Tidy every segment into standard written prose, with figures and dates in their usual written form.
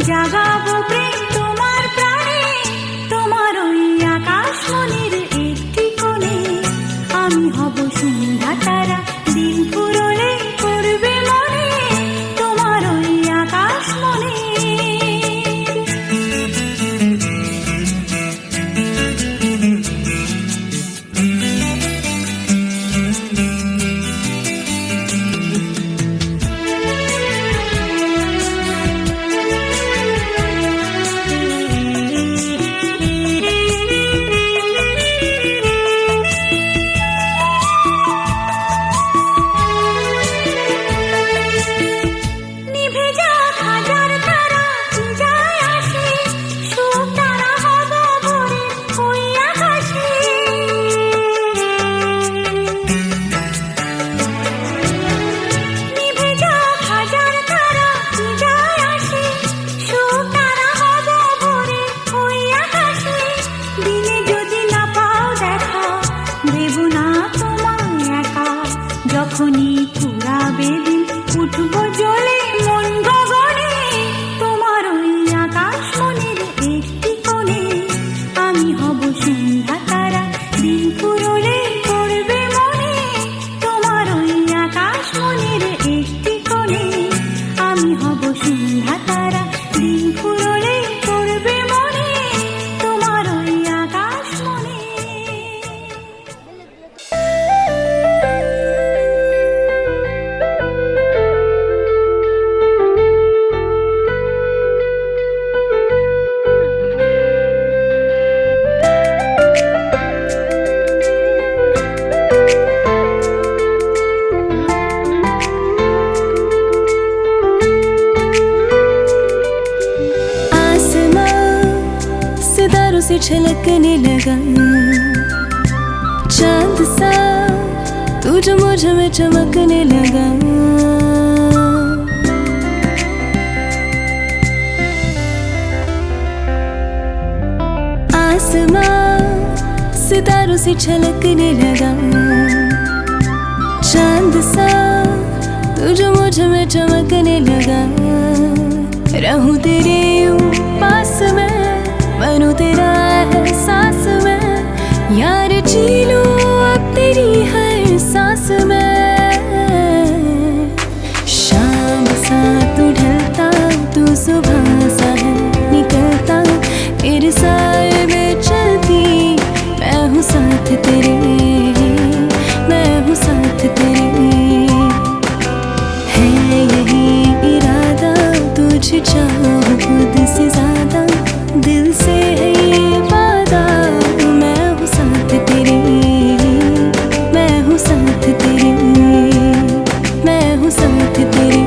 জাগাবো প্রেম তোমার প্রাণে, তোমার ওই আকাশ মনের একটি কোণে। আমি হব সন্ধ্যা তারা, দিন ফুরলে পড়বে মনে, তোমার ওই আকাশ মনে। যখনই পুরাবে দিন উঠবো জ্বলে মন গগনে, তোমার ওই আকাশ মনের একটি কোণে। আমি হব সন্ধ্যা তারা, দিন ফুরলে পড়বে মনে, তোমার ওই আকাশ মনের একটি কোণে। আমি হব সন্ধ্যা তারা, দিন ফুরলে পড়বে মনে, তোমার ওই আকাশ মনে। से छलकने लगा चांद सा, तू जो मुझ में चमकने लगा। आसमां सितारों से छलकने लगा चांद सा, तू जो मुझ में चमकने लगा। रहूं तेरे यूं पास में, बनूं तेरा एहसास में, यार जी लूं अब तेरी हर सांस में। शाम सा तू ढलता, तू सुबह सा है निकलता, तेरे साए में चलती मैं हूँ साथ तेरे, मैं हूँ साथ तेरे। है यही इरादा, तुझे चाहूं खुद से ज्यादा, दिल से है ये वादा, मैं हूँ साथ तेरे, मैं हूँ साथ तेरे, मैं हूँ साथ तेरे,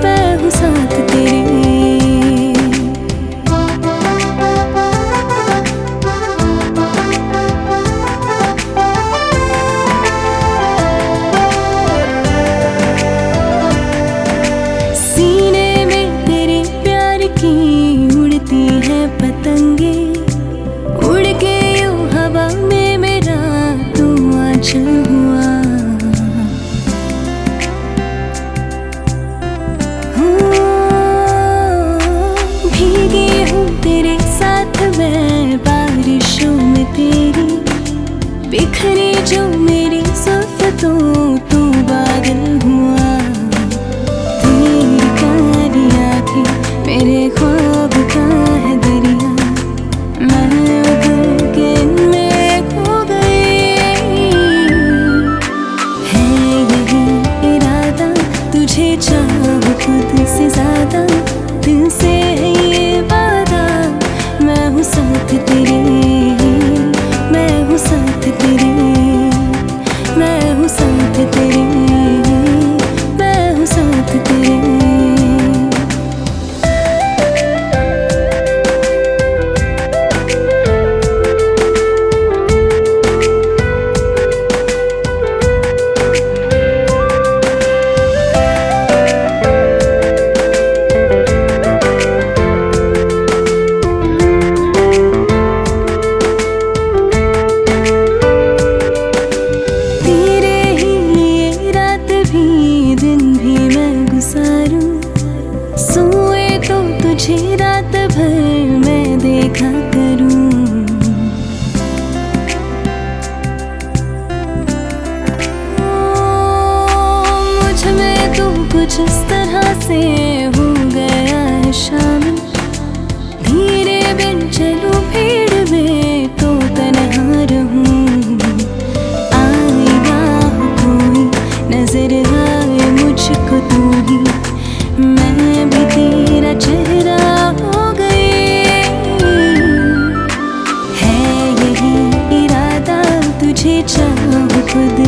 मैं हूँ साथ तेरे। सीने में तेरे प्यार की उड़ती है पतंगे, उड़ के यूं हवा में मेरा तू आंचल हुआ। भीगी हूँ तेरे साथ मैं बारिशों में तेरी, बिखरी जो मेरी जुल्फों तू बादल हुआ। तेरी काली आँखें मेरे ख्वाब का है दरिया, मैं उतर के इनमें खो गई। है यही इरादा, तुझे चाहूं खुद से ज्यादा, दिल से है ये वादा, मैं हूँ साथ तेरे, मैं हूँ साथ तेरे, मैं हूँ साथ तेरे, मैं हूँ साथ तेरे। जिस तरह से हो गया है शामिल, धीरे बिन चलूं भीड़ में तो तन्हा रहूं। आएगा हो कोई नजर आए मुझको तू ही, मैं भी तेरा चेहरा हो गई। है यही इरादा तुझे चाहूं खुद